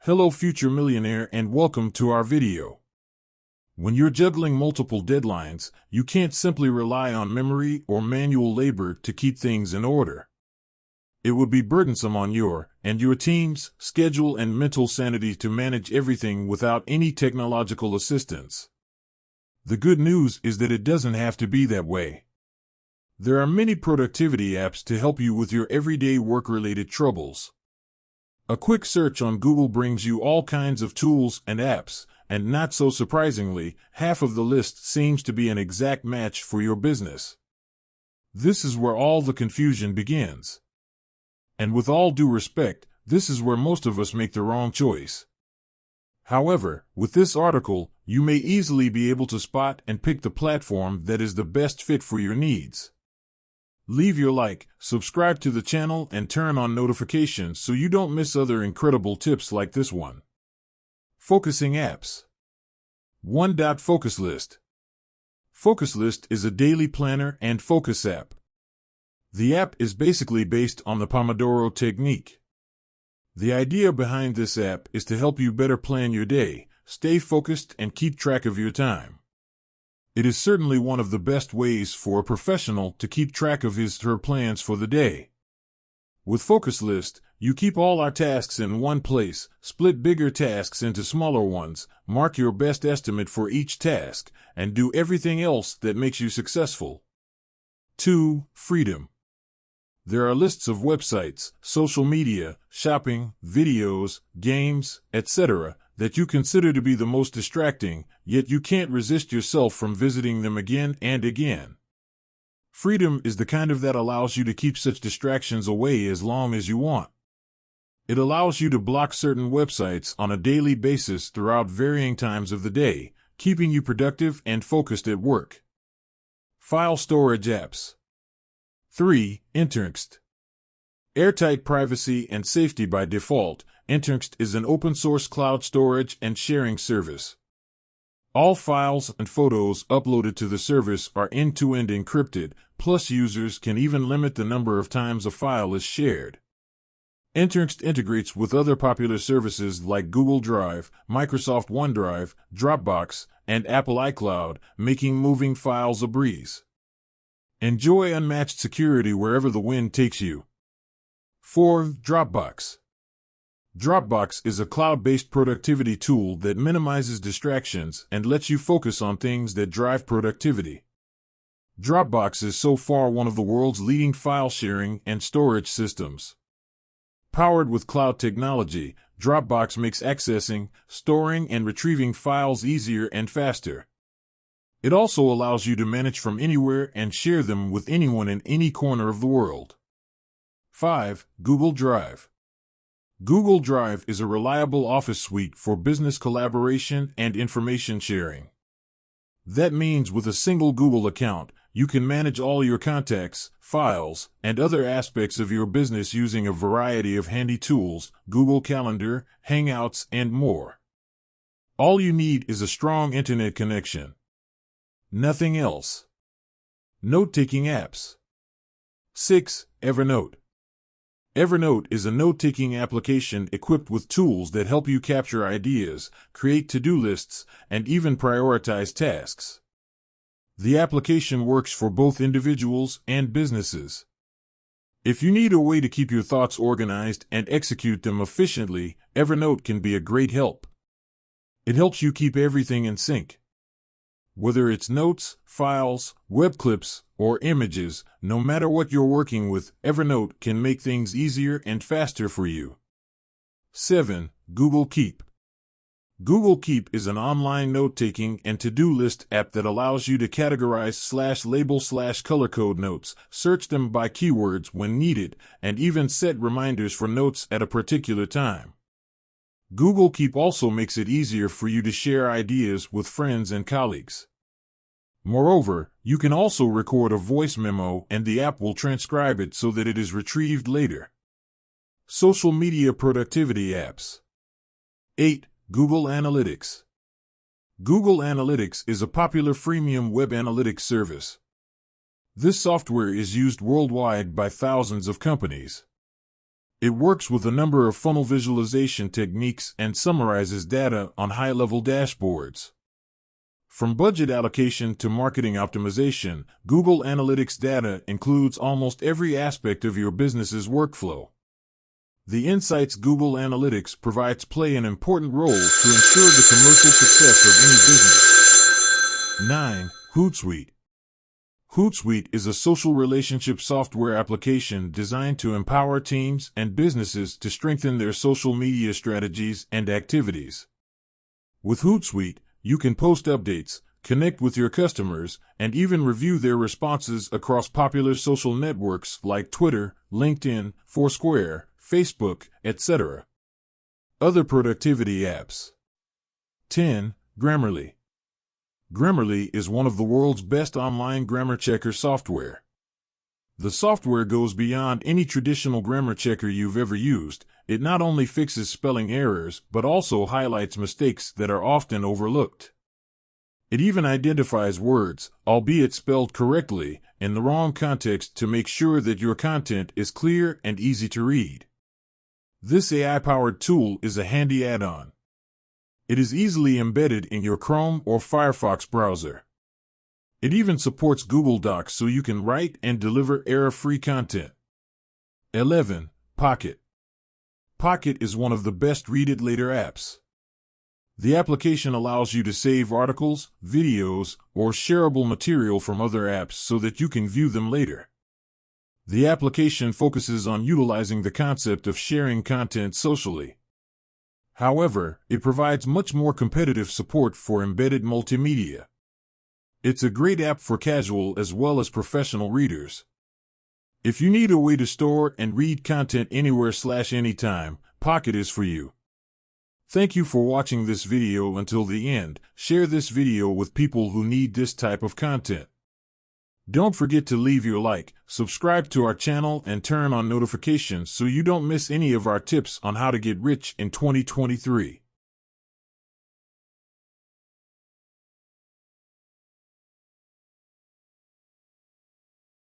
Hello future millionaire and welcome to our video. When you're juggling multiple deadlines, you can't simply rely on memory or manual labor to keep things in order. It would be burdensome on your and your team's schedule and mental sanity to manage everything without any technological assistance. The good news is that it doesn't have to be that way. There are many productivity apps to help you with your everyday work-related troubles. A quick search on Google brings you all kinds of tools and apps, and not so surprisingly, half of the list seems to be an exact match for your business. This is where all the confusion begins. And with all due respect, this is where most of us make the wrong choice. However, with this article, you may easily be able to spot and pick the platform that is the best fit for your needs. Leave your like, subscribe to the channel, and turn on notifications so you don't miss other incredible tips like this one. Focusing apps. 1. Focus List. Focus List is a daily planner and focus app. The app is basically based on the Pomodoro technique. The idea behind this app is to help you better plan your day, stay focused, and keep track of your time. It is certainly one of the best ways for a professional to keep track of his/her plans for the day. With Focus List, you keep all our tasks in one place, split bigger tasks into smaller ones, mark your best estimate for each task, and do everything else that makes you successful. 2. Freedom. There are lists of websites, social media, shopping, videos, games, etc., that you consider to be the most distracting, yet you can't resist yourself from visiting them again and again. Freedom is the kind of that allows you to keep such distractions away as long as you want. It allows you to block certain websites on a daily basis throughout varying times of the day, keeping you productive and focused at work. File storage apps. 3. Internext. Airtight privacy and safety by default, Internext is an open-source cloud storage and sharing service. All files and photos uploaded to the service are end-to-end encrypted, plus users can even limit the number of times a file is shared. Internext integrates with other popular services like Google Drive, Microsoft OneDrive, Dropbox, and Apple iCloud, making moving files a breeze. Enjoy unmatched security wherever the wind takes you. 4. Dropbox. Dropbox is a cloud-based productivity tool that minimizes distractions and lets you focus on things that drive productivity. Dropbox is so far one of the world's leading file sharing and storage systems. Powered with cloud technology, Dropbox makes accessing, storing, and retrieving files easier and faster. It also allows you to manage from anywhere and share them with anyone in any corner of the world. 5. Google Drive. Google Drive is a reliable office suite for business collaboration and information sharing. That means with a single Google account, you can manage all your contacts, files, and other aspects of your business using a variety of handy tools, Google Calendar, Hangouts, and more. All you need is a strong internet connection. Nothing else. Note-taking apps. 6. Evernote. Evernote is a note-taking application equipped with tools that help you capture ideas, create to-do lists, and even prioritize tasks. The application works for both individuals and businesses. If you need a way to keep your thoughts organized and execute them efficiently, Evernote can be a great help. It helps you keep everything in sync. Whether it's notes, files, web clips, or images, no matter what you're working with, Evernote can make things easier and faster for you. 7. Google Keep. Google Keep is an online note-taking and to-do list app that allows you to categorize /label/color code notes, search them by keywords when needed, and even set reminders for notes at a particular time. Google Keep also makes it easier for you to share ideas with friends and colleagues. Moreover, you can also record a voice memo and the app will transcribe it so that it is retrieved later. Social media productivity apps. 8. Google Analytics. Google Analytics is a popular freemium web analytics service. This software is used worldwide by thousands of companies. It works with a number of funnel visualization techniques and summarizes data on high-level dashboards. From budget allocation to marketing optimization, Google Analytics data includes almost every aspect of your business's workflow. The insights Google Analytics provides play an important role to ensure the commercial success of any business. 9. Hootsuite. Hootsuite is a social relationship software application designed to empower teams and businesses to strengthen their social media strategies and activities. With Hootsuite, you can post updates, connect with your customers, and even review their responses across popular social networks like Twitter, LinkedIn, Foursquare, Facebook, etc. Other productivity apps. 10. Grammarly. Grammarly is one of the world's best online grammar checker software. The software goes beyond any traditional grammar checker you've ever used. It not only fixes spelling errors, but also highlights mistakes that are often overlooked. It even identifies words, albeit spelled correctly, in the wrong context to make sure that your content is clear and easy to read. This AI-powered tool is a handy add-on. It is easily embedded in your Chrome or Firefox browser. It even supports Google Docs so you can write and deliver error-free content. 11. Pocket. Pocket is one of the best read-it-later apps. The application allows you to save articles, videos, or shareable material from other apps so that you can view them later. The application focuses on utilizing the concept of sharing content socially. However, it provides much more competitive support for embedded multimedia. It's a great app for casual as well as professional readers. If you need a way to store and read content anywhere/anytime, Pocket is for you. Thank you for watching this video until the end. Share this video with people who need this type of content. Don't forget to leave your like, subscribe to our channel, and turn on notifications so you don't miss any of our tips on how to get rich in 2023.